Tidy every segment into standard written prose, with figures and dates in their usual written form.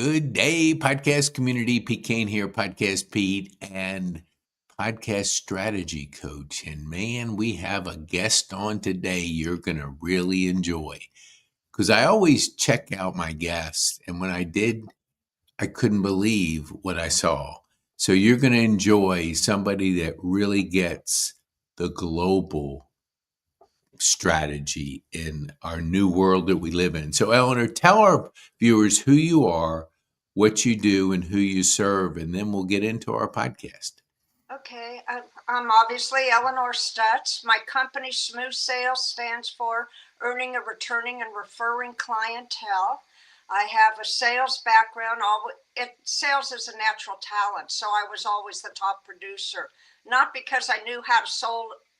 Good day, podcast community. PeteKane here, Podcast Pete, and podcast strategy coach. And man, we have a guest on today you're going to really enjoy because I always check out my guests. And when I did, I couldn't believe what I saw. So you're going to enjoy somebody that really gets the global strategy in our new world that we live in. So, Eleanor, tell our viewers who you are, what you do, and who you serve, and then we'll get into our podcast. Okay, I'm obviously Eleanor Stutz. My company, Smooth Sales, stands for Earning a Returning and Referring Clientele. I have a sales background. Sales is a natural talent, so I was always the top producer. Not because I knew how to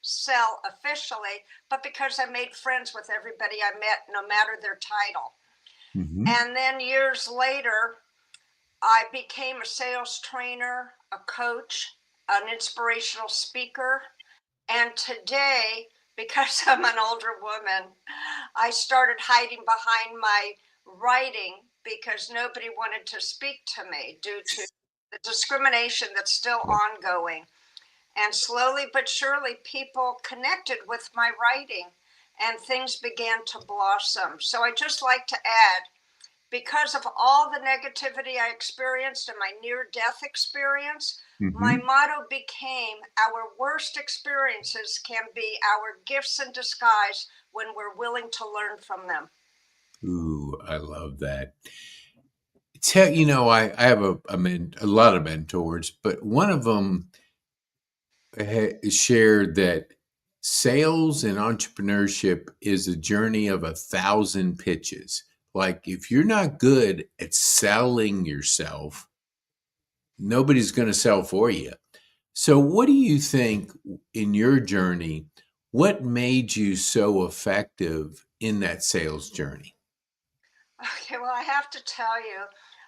sell officially, but because I made friends with everybody I met, no matter their title. Mm-hmm. And then years later, I became a sales trainer, a coach, an inspirational speaker. And today, because I'm an older woman, I started hiding behind my writing because nobody wanted to speak to me due to the discrimination that's still ongoing. And slowly but surely, people connected with my writing and things began to blossom. So I just like to add, because of all the negativity I experienced in my near-death experience, my motto became, our worst experiences can be our gifts in disguise when we're willing to learn from them. Ooh, I love that. I have a lot of mentors, but one of them shared that sales and entrepreneurship is a journey of 1,000 pitches. Like, if you're not good at selling yourself, nobody's going to sell for you. So what do you think in your journey, what made you so effective in that sales journey? Okay, well, I have to tell you,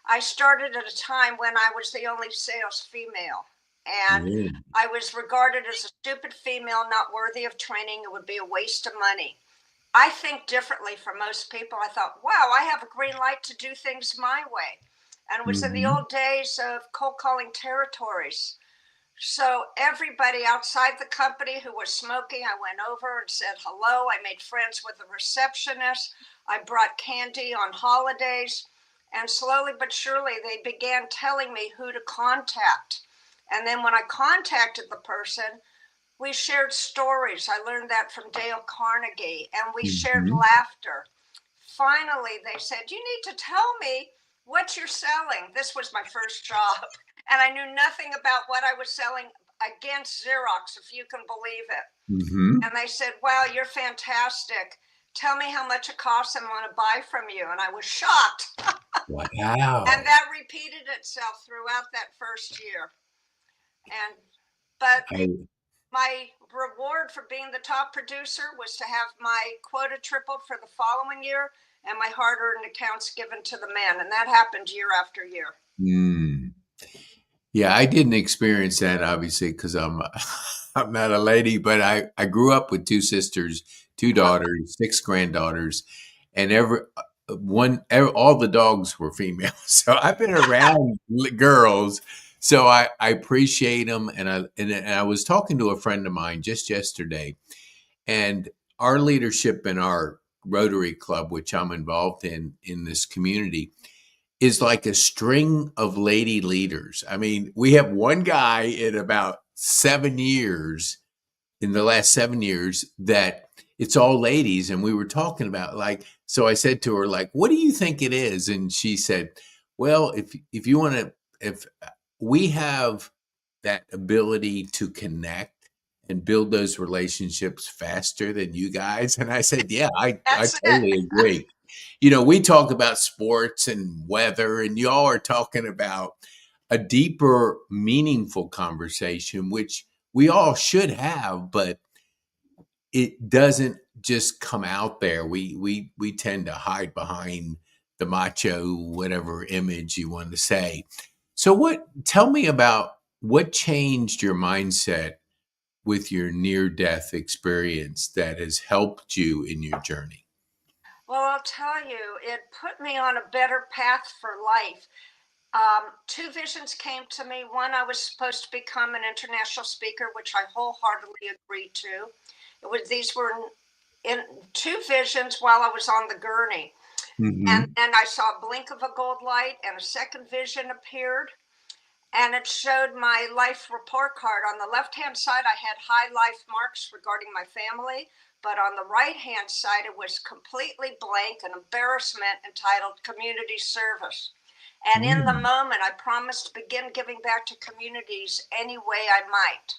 I started at a time when I was the only sales female. And I was regarded as a stupid female, not worthy of training. It would be a waste of money. I think differently from most people. I thought, wow, I have a green light to do things my way. And it was in the old days of cold calling territories. So everybody outside the company who was smoking, I went over and said hello. I made friends with the receptionist. I brought candy on holidays. And slowly but surely, they began telling me who to contact. And then when I contacted the person, we shared stories. I learned that from Dale Carnegie, and we shared laughter. Finally, they said, you need to tell me what you're selling. This was my first job, and I knew nothing about what I was selling against Xerox, if you can believe it. And they said, wow, you're fantastic. Tell me how much it costs and I want to buy from you. And I was shocked. Wow. And that repeated itself throughout that first year. But my reward for being the top producer was to have my quota tripled for the following year and my hard-earned accounts given to the man. And that happened year after year. Yeah, I didn't experience that, obviously, because I'm not a lady, but I grew up with 2 sisters, 2 daughters, 6 granddaughters, and all the dogs were female. So I've been around girls. So I appreciate them. And I was talking to a friend of mine just yesterday, and our leadership in our Rotary Club, which I'm involved in this community, is like a string of lady leaders. I mean, we have one guy in about 7 years, in the last 7 years, that it's all ladies. And we were talking about, like, so I said to her, like, what do you think it is? And she said, well, if you want to, if we have that ability to connect and build those relationships faster than you guys. And I said, yeah, I totally agree. We talk about sports and weather, and y'all are talking about a deeper, meaningful conversation, which we all should have, but it doesn't just come out there. We tend to hide behind the macho, whatever image you want to say. So tell me about what changed your mindset with your near-death experience that has helped you in your journey? Well, I'll tell you, it put me on a better path for life. Two visions came to me. One, I was supposed to become an international speaker, which I wholeheartedly agreed to. These were in two visions while I was on the gurney. And Hmm. then I saw a blink of a gold light, and a second vision appeared, and it showed my life report card. On the left hand side, I had high life marks regarding my family, but on the right hand side, it was completely blank, an embarrassment entitled community service. And in the Mm. moment, I promised to begin giving back to communities any way I might.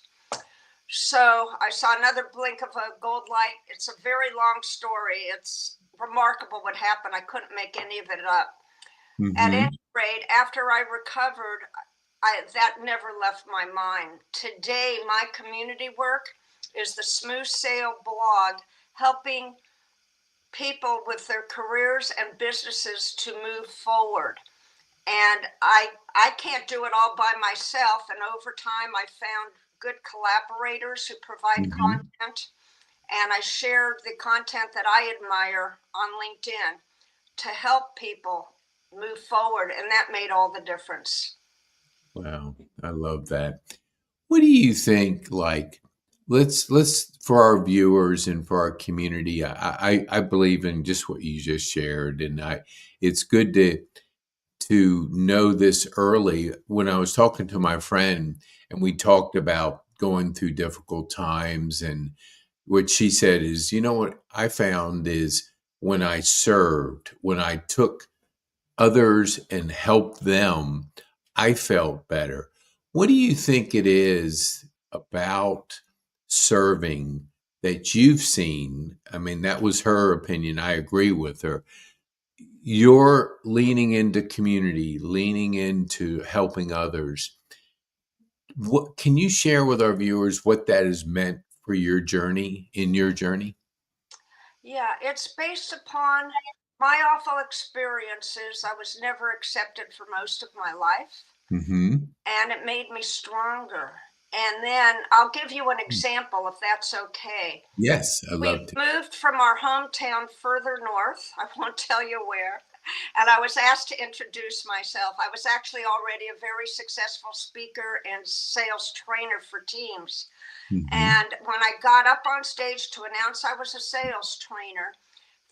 So I saw another blink of a gold light. It's a very long story. It's remarkable what happened. I couldn't make any of it up. At any Hmm. rate, after I recovered, that never left my mind. Today, my community work is the Smooth Sale blog, helping people with their careers and businesses to move forward. And I can't do it all by myself. And over time, I found good collaborators who provide Hmm. content. And I shared the content that I admire on LinkedIn to help people move forward. And that made all the difference. Wow, I love that. What do you think? Like, let's for our viewers and for our community. I believe in just what you just shared, and it's good to know this early. When I was talking to my friend, and we talked about going through difficult times, and what she said is, you know what I found is when I served, when I took others and help them, I felt better. What do you think it is about serving that you've seen? I mean, that was her opinion. I agree with her. You're leaning into community, leaning into helping others. What can you share with our viewers what that has meant for your journey in your journey? Yeah, it's based upon my awful experiences. I was never accepted for most of my life, Hmm. and it made me stronger. And then I'll give you an example if that's okay. Yes, I We love to. moved from our hometown further north. I won't tell you where. And I was asked to introduce myself. I was actually already a very successful speaker and sales trainer for teams. Hmm. And when I got up on stage to announce I was a sales trainer,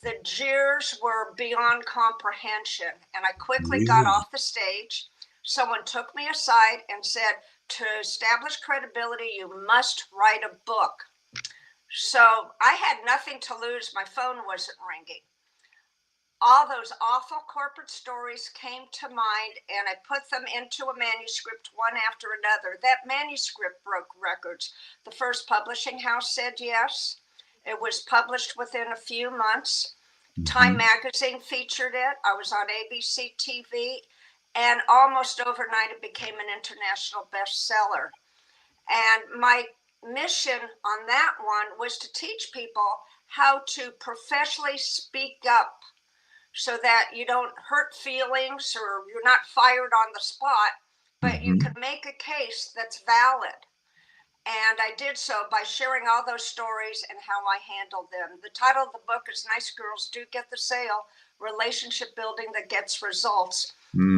the jeers were beyond comprehension. And I quickly got Really? off the stage. Someone took me aside and said, to establish credibility, you must write a book. So I had nothing to lose. My phone wasn't ringing. All those awful corporate stories came to mind, and I put them into a manuscript one after another. That manuscript broke records. The first publishing house said yes. It was published within a few months. Time Hmm. magazine featured it. I was on ABC TV, and almost overnight it became an international bestseller. And my mission on that one was to teach people how to professionally speak up so that you don't hurt feelings or you're not fired on the spot, but you can Hmm. make a case that's valid. And I did so by sharing all those stories and how I handled them. The title of the book is Nice Girls Do Get the Sale, Relationship Building That Gets Results.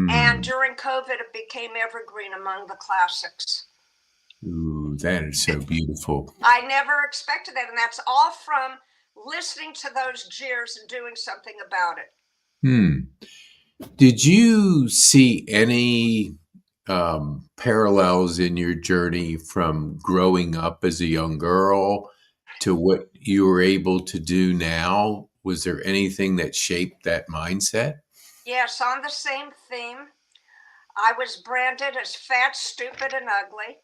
And Mm. during COVID, it became evergreen among the classics. Ooh, that is so beautiful. I never expected that. And that's all from listening to those jeers and doing something about it. Hmm. Did you see any parallels in your journey from growing up as a young girl to what you were able to do now? Was there anything that shaped that mindset? Yes, on the same theme. I was branded as fat, stupid, and ugly.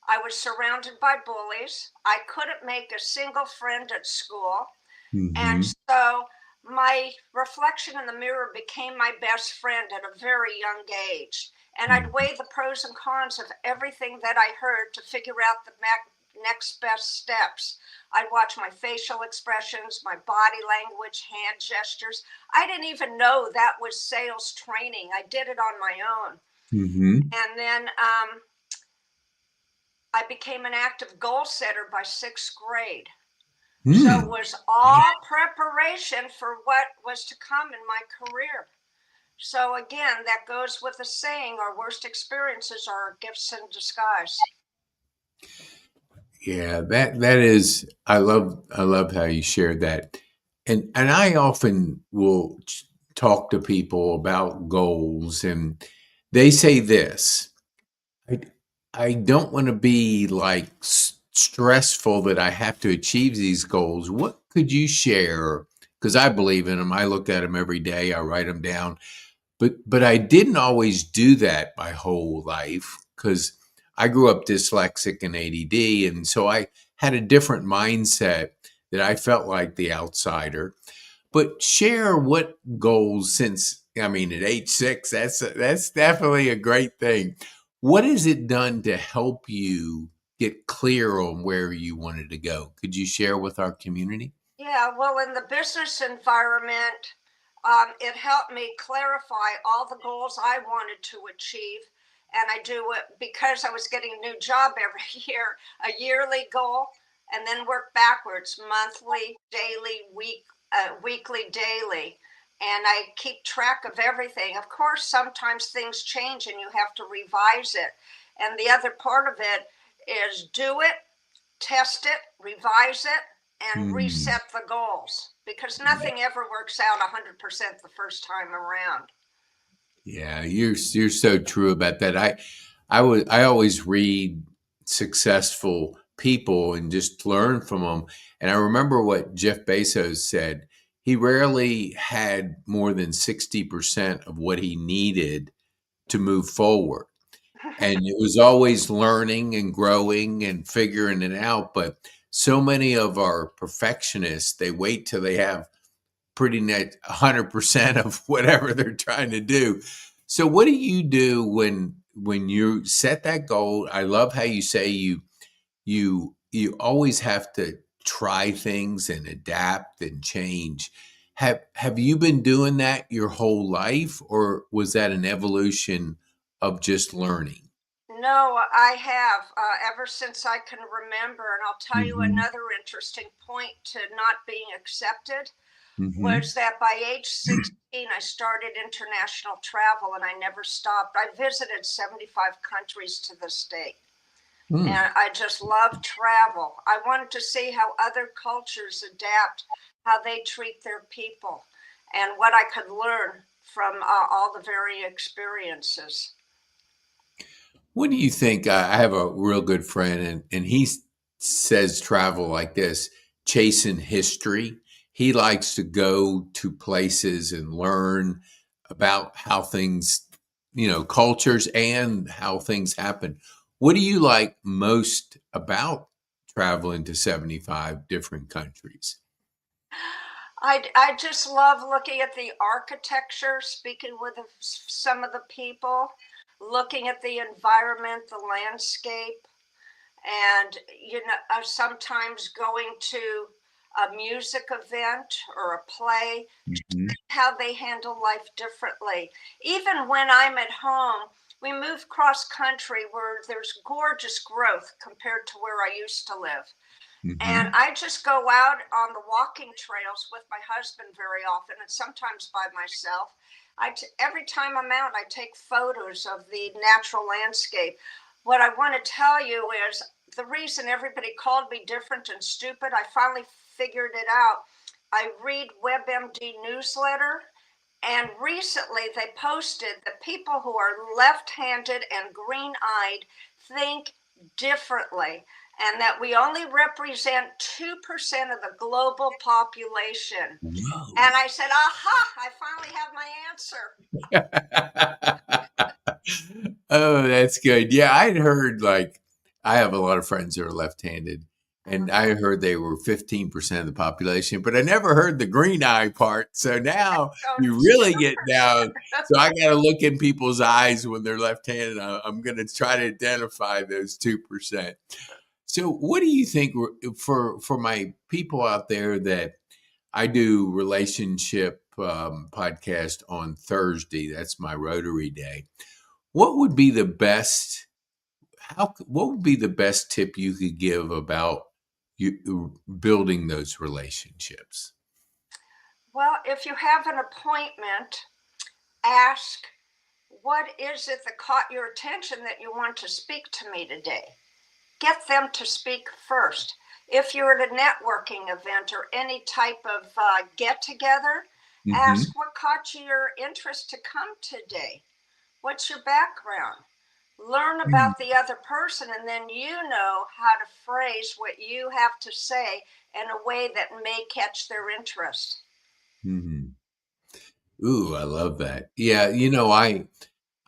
I was surrounded by bullies. I couldn't make a single friend at school. And Hmm. so my reflection in the mirror became my best friend at a very young age. And I'd weigh the pros and cons of everything that I heard to figure out the next best steps. I'd watch my facial expressions, my body language, hand gestures. I didn't even know that was sales training. I did it on my own. Hmm. And then I became an active goal setter by sixth grade. So it Hmm. was all preparation for what was to come in my career. So again, that goes with the saying, our worst experiences are our gifts in disguise. Yeah, that is. I love how you shared that, and I often will talk to people about goals, and they say this. I I don't want to be like stressful that I have to achieve these goals. What could you share? Because I believe in them. I look at them every day. I write them down. But I didn't always do that my whole life because I grew up dyslexic and ADD, and so I had a different mindset that I felt like the outsider. But share what goals since I mean at age 6, that's definitely a great thing. What has it done to help you get clear on where you wanted to go? Could you share with our community? Yeah, well, in the business environment, it helped me clarify all the goals I wanted to achieve. And I do it because I was getting a new job every year, a yearly goal, and then work backwards, monthly, daily, weekly, daily. And I keep track of everything. Of course, sometimes things change and you have to revise it. And the other part of it is do it, test it, revise it, and Hmm. reset the goals because nothing ever works out 100% the first time around. Yeah, you're so true about that. I always read successful people and just learn from them. And I remember what Jeff Bezos said. He rarely had more than 60% of what he needed to move forward. And it was always learning and growing and figuring it out. But so many of our perfectionists, they wait till they have pretty net 100% of whatever they're trying to do. So what do you do when you set that goal? I love how you say you always have to try things and adapt and change. Have you been doing that your whole life or was that an evolution of just learning? No, I have ever since I can remember. And I'll tell you Mhm. another interesting point to not being accepted Mhm. was that by age 16, I started international travel and I never stopped. I visited 75 countries to this date. Mm. And I just love travel. I wanted to see how other cultures adapt, how they treat their people, and what I could learn from all the varied experiences. What do you think? I have a real good friend, and says travel like this, chasing history. He likes to go to places and learn about how things, cultures and how things happen. What do you like most about traveling to 75 different countries? I just love looking at the architecture, speaking with some of the people, looking at the environment, the landscape, and sometimes going to a music event or a play, Mhm. how they handle life differently. Even when I'm at home, we move cross country where there's gorgeous growth compared to where I used to live. And Mhm. I just go out on the walking trails with my husband very often and sometimes by myself. Every time I'm out, I take photos of the natural landscape. What I want to tell you is the reason everybody called me different and stupid, I finally figured it out. I read WebMD newsletter, and recently they posted that people who are left handed and green eyed think differently, and that we only represent 2% of the global population. Whoa. And I said, aha, I finally have my answer. Oh, that's good. Yeah, I'd heard like I have a lot of friends that are left-handed, and I heard they were 15% of the population, but I never heard the green eye part. So now So you it's really get 2%. down. So I got to look in people's eyes when they're left-handed. I'm going to try to identify those 2%. So what do you think for my people out there that I do relationship podcast on Thursday? That's my Rotary day. What would be the best what would be the best tip you could give about building those relationships? Well, if you have an appointment, ask, what is it that caught your attention that you want to speak to me today? Get them to speak first. If you're at a networking event or any type of get together, ask Hmm. what caught your interest to come today. What's your background? Learn about the other person, and then you know how to phrase what you have to say in a way that may catch their interest. Hmm. Ooh, I love that. Yeah,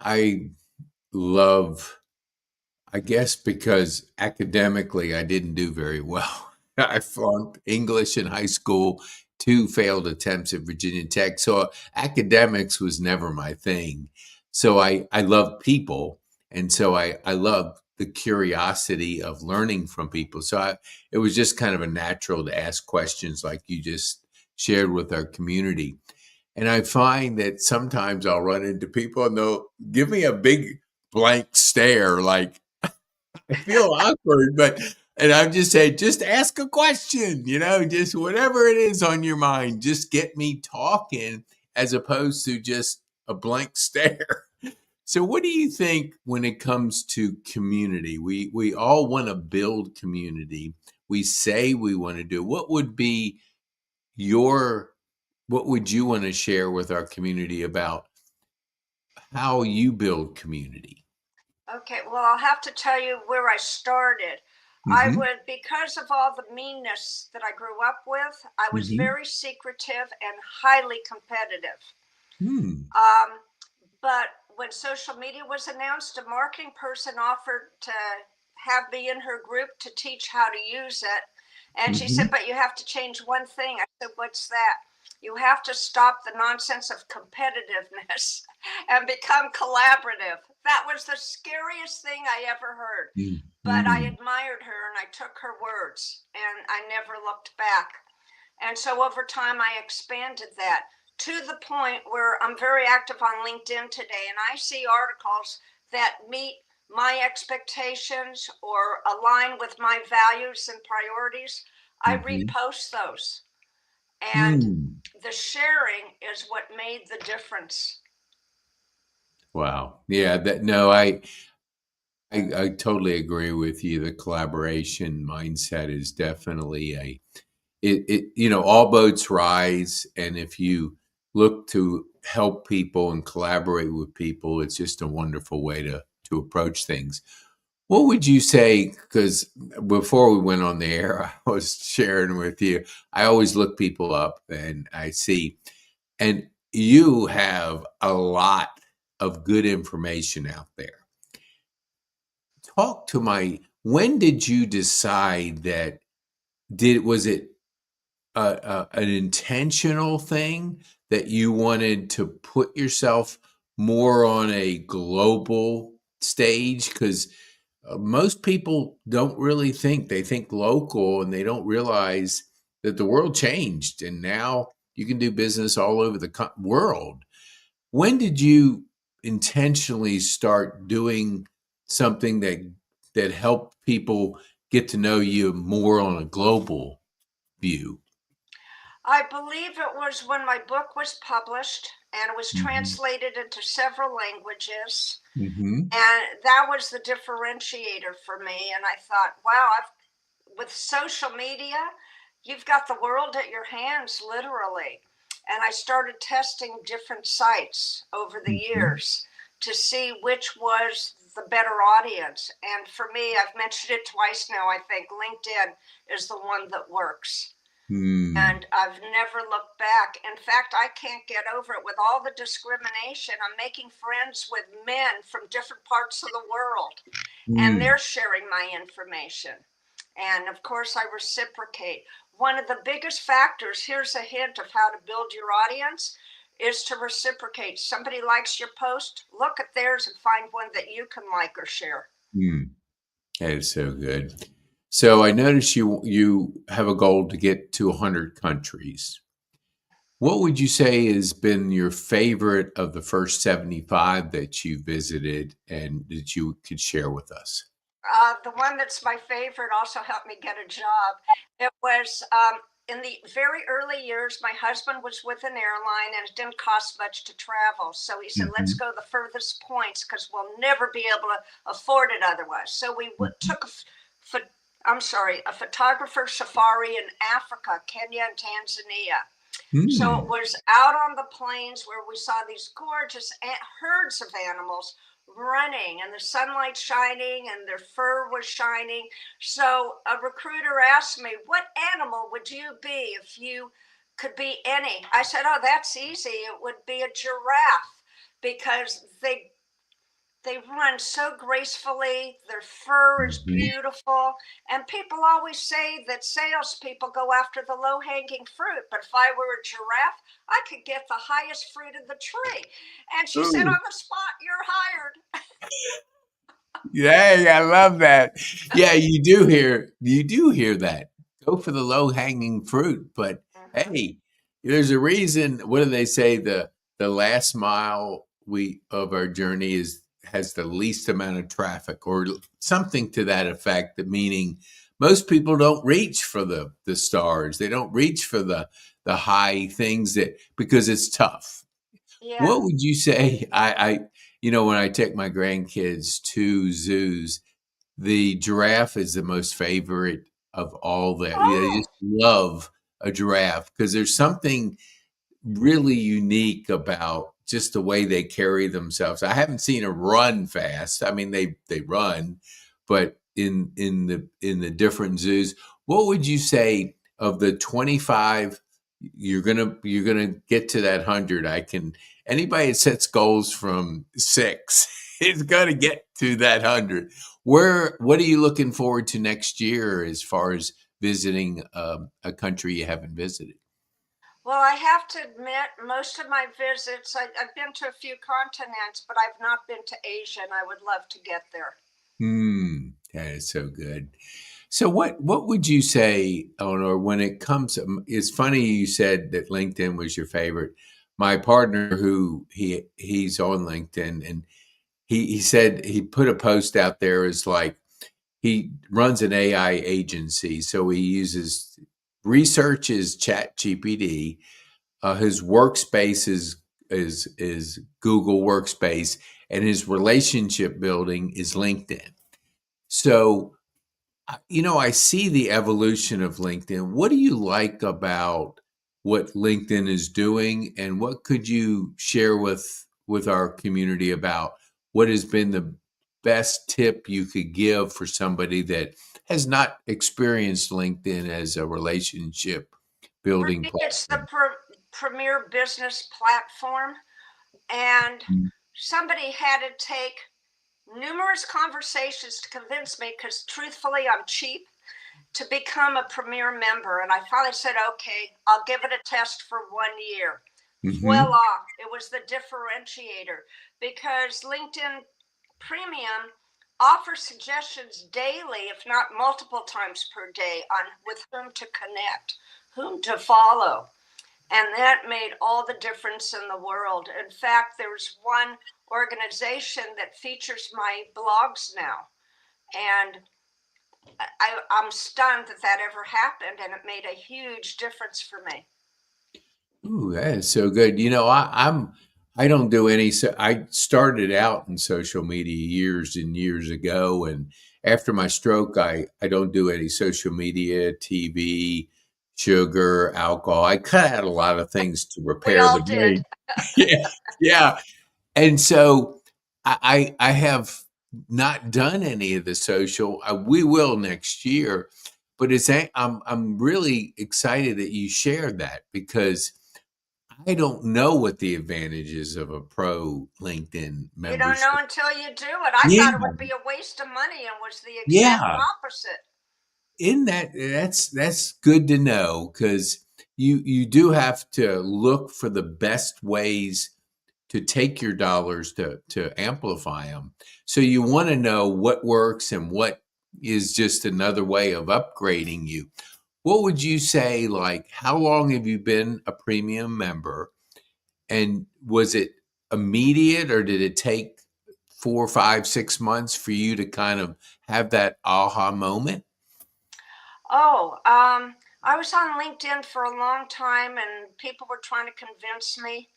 I love, I guess because academically I didn't do very well. I flunked English in high school, two failed attempts at Virginia Tech. So academics was never my thing. So I love people. And so I love the curiosity of learning from people. So it was just kind of a natural to ask questions like you just shared with our community. And I find that sometimes I'll run into people and they'll give me a big blank stare, like I feel awkward, but and I'm just saying, just ask a question, just whatever it is on your mind, just get me talking as opposed to just a blank stare. So what do you think when it comes to community? We all want to build community. We say we want to do. Your what would you want to share with our community about how you build community? Okay, well, I'll have to tell you where I started. I Mhm. would, because of all the meanness that I grew up with, I was Mhm. very secretive and highly competitive. Hmm. Um, but when social media was announced, a marketing person offered to have me in her group to teach how to use it. And she said, Mhm. but you have to change one thing. I said, what's that? You have to stop the nonsense of competitiveness and become collaborative. That was the scariest thing I ever heard. But I Mhm. admired her and I took her words and I never looked back. And so over time, I expanded that to the point where I'm very active on LinkedIn today, and I see articles that meet my expectations or align with my values and priorities. I Mhm. repost those. And Mm. the sharing is what made the difference. Wow. Yeah, that no, I totally agree with you. The collaboration mindset is definitely all boats rise, and if you look to help people and collaborate with people, it's just a wonderful way to approach things. What would you say? Because before we went on the air, I was sharing with you, I always look people up and I see, and you have a lot of good information out there. Talk to when did you decide that, was it an intentional thing that you wanted to put yourself more on a global stage? Because most people don't really think, they think local and they don't realize that the world changed and now you can do business all over the world. When did you intentionally start doing something that helped people get to know you more on a global view? I believe it was when my book was published and it was Mhm. translated into several languages. Mhm. And that was the differentiator for me. And I thought, wow, with social media, you've got the world at your hands, literally. And I started testing different sites over the Mhm. years to see which was the better audience. And for me, I've mentioned it twice now, I think LinkedIn is the one that works. Mm. And I've never looked back. In fact, I can't get over it with all the discrimination. I'm making friends with men from different parts of the world, and Mm. they're sharing my information. And of course, I reciprocate. One of the biggest factors, here's a hint of how to build your audience, is to reciprocate. Somebody likes your post, look at theirs and find one that you can like or share. Mm. That is so good. So I noticed you have a goal to get to 100 countries. What would you say has been your favorite of the first 75 that you visited and that you could share with us? The one that's my favorite also helped me get a job. It was in the very early years, my husband was with an airline and it didn't cost much to travel. So he said, let's Mhm, go the furthest points because we'll never be able to afford it otherwise. So we mhm. took I'm sorry, a photographer safari in Africa, Kenya, and Tanzania. So it Hmm. was out on the plains where we saw these gorgeous herds of animals running and the sunlight shining and their fur was shining. So a recruiter asked me, what animal would you be if you could be any? I said, oh, that's easy. It would be a giraffe because they run so gracefully, their fur is Mhm. beautiful, and people always say that salespeople go after the low hanging fruit. But if I were a giraffe, I could get the highest fruit of the tree. And she said, Ooh. on the spot, you're hired. Yay, I love that. Yeah, you do hear that. Go for the low-hanging fruit, but Mhm. hey, there's a reason. What do they say? The last mile we of our journey is has the least amount of traffic or something to that effect, meaning most people don't reach for the stars. They don't reach for the high things that because it's tough. Yeah. What would you say? When I take my grandkids to zoos, the giraffe is the most favorite of all that. They Oh, just love a giraffe because there's something really unique about just the way they carry themselves. I haven't seen a run fast. I mean, they run, but in the different zoos, what would you say of the 25? You're gonna get to that 100. I can anybody that sets goals from six is gonna get to that 100. What are you looking forward to next year as far as visiting a country you haven't visited? well, I have to admit, most of my visits, I've been to a few continents, but I've not been to Asia, and I would love to get there. That is so good. So what would you say, Eleanor, when it comes it's funny you said that LinkedIn was your favorite. My partner who he's on LinkedIn and he said he put a post out there as like he runs an AI agency, so he uses research is Chat GPT. His workspace is Google Workspace, and his relationship building is LinkedIn. So I see the evolution of LinkedIn. What do you like about what LinkedIn is doing, and what could you share with our community about what has been the best tip you could give for somebody that has not experienced LinkedIn as a relationship For building me, it's the platform? premier business platform. And somebody had to take numerous conversations to convince me, because truthfully, I'm cheap, to become a premier member. And I finally said, okay, I'll give it a test for 1 year. Mm-hmm. Voila, it was the differentiator because LinkedIn Premium offers suggestions daily, if not multiple times per day, on with whom to connect, whom to follow. And that made all the difference in the world. In fact, there's one organization that features my blogs now. And I'm stunned that that ever happened, and it made a huge difference for me. Ooh, that is so good. I don't do any so I started out in social media years and years ago, and after my stroke I don't do any social media, TV, sugar, alcohol. I cut out a lot of things to We repair the all did. brain. Yeah. Yeah. And so I have not done any of the social. We will next year, but I'm really excited that you shared that because I don't know what the advantages of a pro LinkedIn You don't know membership. until you do it. I Yeah, thought it would be a waste of money and was the exact yeah. opposite. In that's good to know because you do have to look for the best ways to take your dollars to amplify them. So you want to know what works and what is just another way of upgrading you. What would you say? Like, how long have you been a premium member? And was it immediate or did it take 4, 5, 6 months for you to kind of have that aha moment? Oh, I was on LinkedIn for a long time and people were trying to convince me.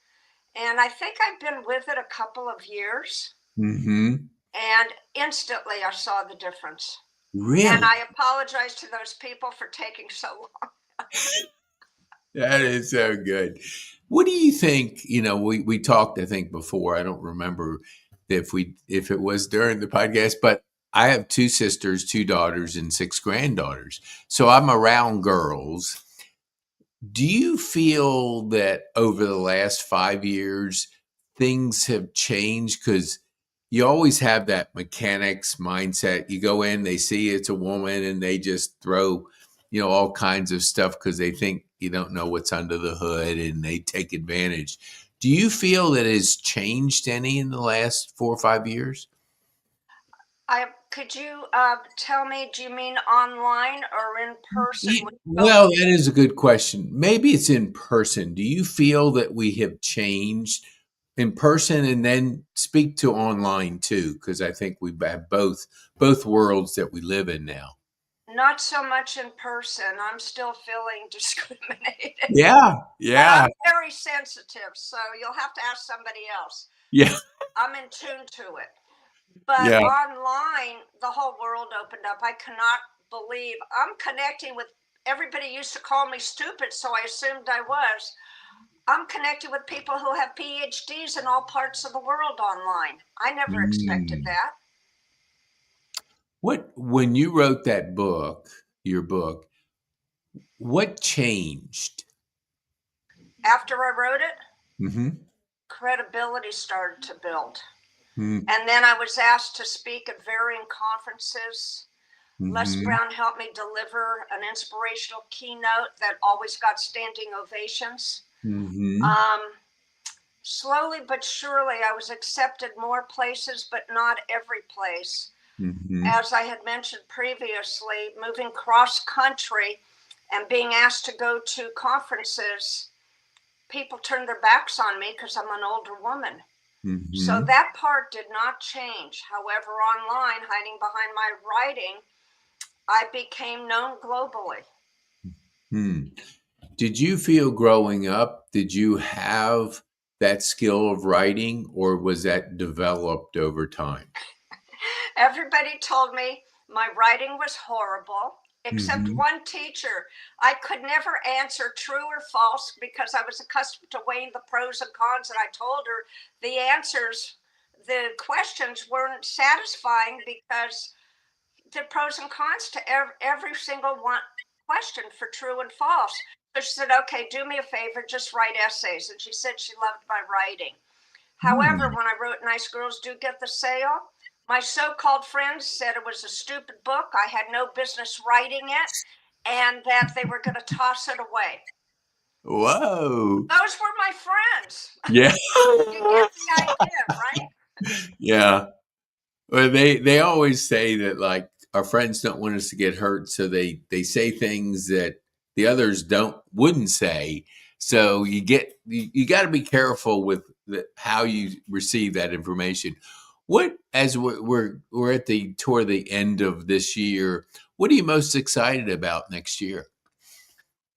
And I think I've been with it a couple of years. Mhm. And instantly I saw the difference. And Really? I apologize to those people for taking so long. That is so good. What do you think? We talked, I think, before. I don't remember if it was during the podcast, but I have two sisters, two daughters, and six granddaughters. So I'm around girls. Do you feel that over the last 5 years, things have changed? Because you always have that mechanics mindset. You go in, they see it's a woman, and they just throw, all kinds of stuff because they think you don't know what's under the hood and they take advantage. Do you feel that it's changed any in the last 4 or 5 years? I could you tell me, do you mean online or in person when you go Well, that is a good question. Maybe it's in person. Do you feel that we have changed in person, and then speak to online too? Because I think we have both worlds that we live in now. not so much in person. I'm still feeling discriminated. Yeah, And I'm yeah, very sensitive, so you'll have to ask somebody else. yeah, I'm in tune to it. But yeah. online, the whole world opened up. I cannot believe I'm connecting with everybody used to call me stupid, so I assumed I was. I'm connected with people who have PhDs in all parts of the world online. I never expected Mm. that. When you wrote that book, your book, what changed? After I wrote it, Mm-hmm. credibility started to build. Mm-hmm. And then I was asked to speak at varying conferences. Les Mm-hmm. Brown helped me deliver an inspirational keynote that always got standing ovations. Mm-hmm. Um, Slowly but surely, I was accepted more places, but not every place. Mm-hmm. As I had mentioned previously, moving cross country and being asked to go to conferences, people turned their backs on me because I'm an older woman. So Mm-hmm. that part did not change. However, online, hiding behind my writing, I became known globally. Hmm. Did you feel growing up, did you have that skill of writing, or was that developed over time? Everybody told me my writing was horrible, except Mhm. one teacher. I could never answer true or false because I was accustomed to weighing the pros and cons, and I told her the answers, the questions weren't satisfying because the pros and cons to every single one question for true and false. So she said, okay, do me a favor, just write essays. And she said she loved my writing. However, Hmm. when I wrote Nice Girls Do Get the Sale, my so called friends said it was a stupid book. I had no business writing it and that they were going to toss it away. Whoa. Those were my friends. Yeah. You get the idea, right? Yeah. Well, they always say that, like, our friends don't want us to get hurt, so they say things that the others don't wouldn't say. So you got to be careful with how you receive that information. What as we're at toward the end of this year, what are you most excited about next year?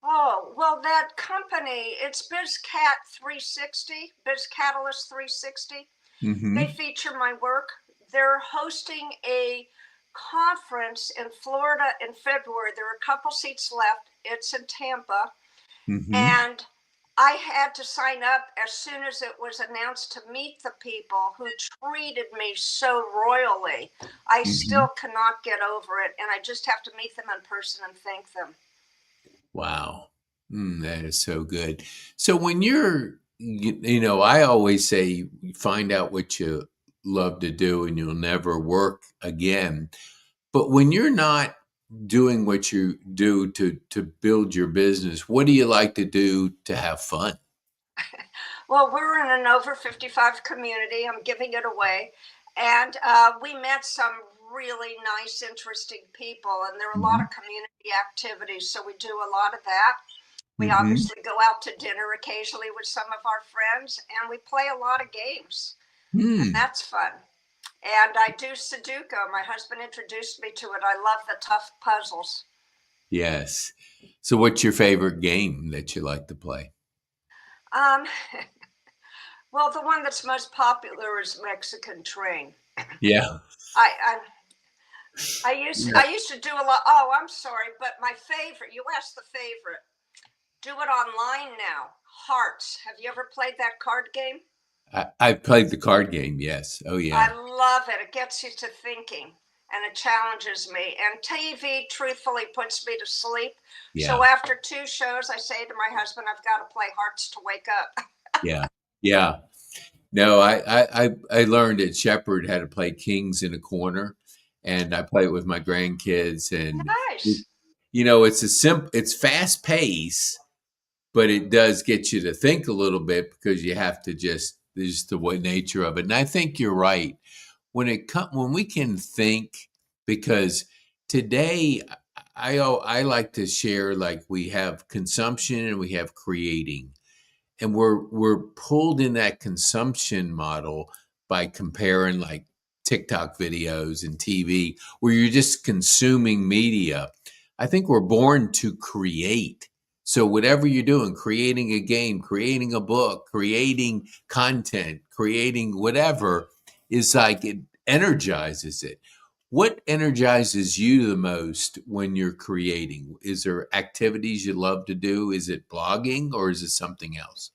Oh, well, that company, it's BizCat 360, BizCatalyst 360. They Mm-hmm. feature my work. They're hosting a conference in Florida in February. There are a couple seats left. It's in Tampa. Mm-hmm. And I had to sign up as soon as it was announced to meet the people who treated me so royally. I Mm-hmm. still cannot get over it. And I just have to meet them in person and thank them. Wow. That is so good. So when I always say find out what you love to do and you'll never work again. But when you're not doing what you do to build your business, what do you like to do to have fun? Well, we're in an over 55 community. I'm giving it away. And we met some really nice, interesting people. And there are a lot Mhm. of community activities. So we do a lot of that. We Mhm. obviously go out to dinner occasionally with some of our friends, and we play a lot of games. And Hmm. that's fun. And I do Sudoku. My husband introduced me to it. I love the tough puzzles. Yes. So what's your favorite game that you like to play? Um, well, the one that's most popular is Mexican Train. Yeah. I Yeah. I used to do a lot. Oh, I'm sorry, but my favorite. You asked the favorite. Do it online now. Hearts. Have you ever played that card game? I've played the card game. Yes. Oh I yeah. love it. It gets you to thinking and it challenges me. And TV truthfully puts me to sleep. So Yeah. after two shows, I say to my husband, I've got to play Hearts to wake up. Yeah. Yeah. No, I learned at Shepherd how to play Kings in a Corner, and I play it with my grandkids. And Nice. it's fast pace, but it does get you to think a little bit because you have to just there's the way nature of it. And I think you're right when we can think, because today I like to share, like, we have consumption and we have creating, and we're pulled in that consumption model by comparing, like, TikTok videos and TV, where you're just consuming media. I think we're born to create. So whatever you're doing, creating a game, creating a book, creating content, creating whatever, is like it energizes it. What energizes you the most when you're creating? Is there activities you love to do? Is it blogging or is it something else?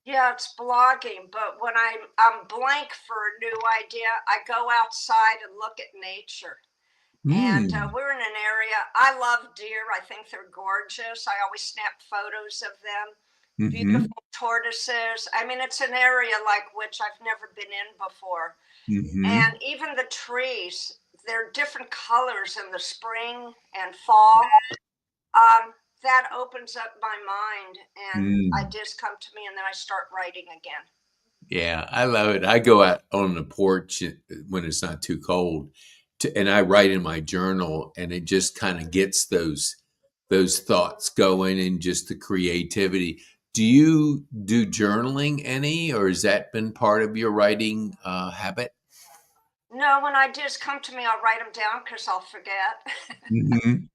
Yeah, it's blogging, but when I'm blank for a new idea, I go outside and look at nature. And Hmm. we're in an area, I love deer. I think they're gorgeous. I always snap photos of them. Mhm. Beautiful tortoises. I mean, it's an area like which I've never been in before. And Mhm. even the trees, they're different colors in the spring and fall. That opens up my mind and Mm. ideas come to me and then I start writing again. Yeah, I love it. I go out on the porch when it's not too cold, and I write in my journal, and it just kind of gets those thoughts going and just the creativity. Do you do journaling any, or has that been part of your writing habit? No, when ideas come to me, I'll write them down because I'll forget. Mhm.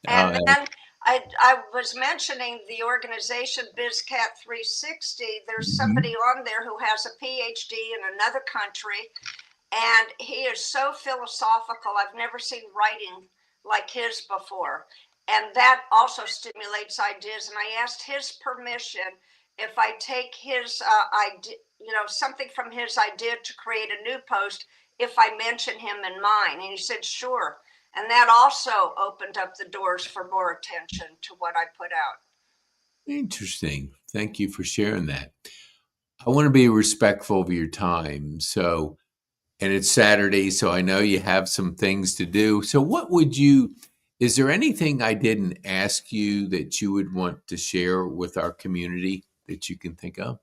And Oh, then I was mentioning the organization BizCat 360. There's somebody mhm. on there who has a PhD in another country, and he is so philosophical. I've never seen writing like his before. And that also stimulates ideas. And I asked his permission if I take his idea, something from his idea to create a new post, if I mention him in mine. And he said, sure. And that also opened up the doors for more attention to what I put out. Interesting. Thank you for sharing that. I want to be respectful of your time. So, and it's Saturday, so I know you have some things to do. So, is there anything I didn't ask you that you would want to share with our community that you can think of?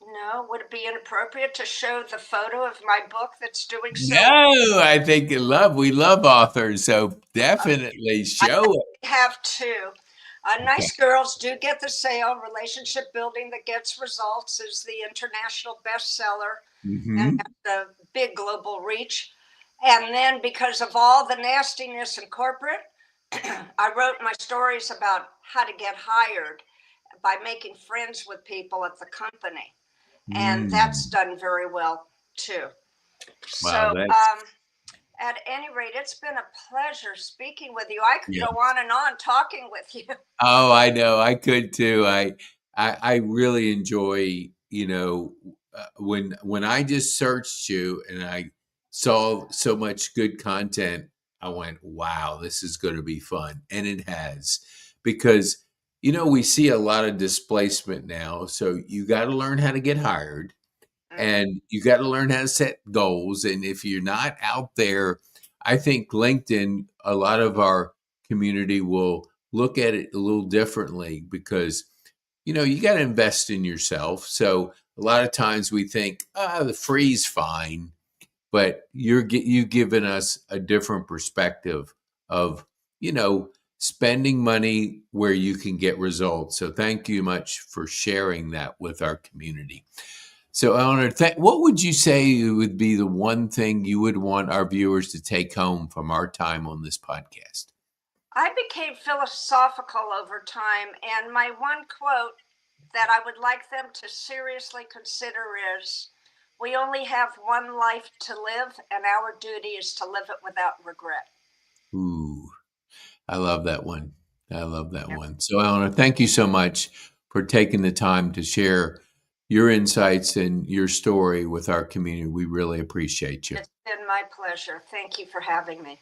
No, would it be inappropriate to show the photo of my book that's doing so well? No, I think we love authors, so Uh, definitely I show it. have two. Okay. Nice girls do get the sale. Relationship building that gets results is the international bestseller and Hmm. has a big global reach. And then because of all the nastiness in corporate, I wrote my stories about how to get hired by making friends with people at the company. And that's Mm. done very well too. Wow, So, that's at any rate, it's been a pleasure speaking with you. I could yeah. go on and on talking with you. Oh, I know. I could too. I really enjoy, when I just searched you and I saw so much good content, I went, "Wow, this is going to be fun." And it has, because we see a lot of displacement now, so you got to learn how to get hired, Mhm. and you got to learn how to set goals. And if you're not out there, I think LinkedIn, a lot of our community will look at it a little differently, because you got to invest in yourself. So a lot of times we think, the free's fine, but you've given us a different perspective of you know spending money where you can get results. So thank you much for sharing that with our community. So, Eleanor, what would you say would be the one thing you would want our viewers to take home from our time on this podcast? I became philosophical over time, and my one quote that I would like them to seriously consider is, we only have one life to live, and our duty is to live it without regret. Ooh, I love that one. I love that one. So, Eleanor, thank you so much for taking the time to share your insights and your story with our community. We really appreciate you. It's been my pleasure. Thank you for having me.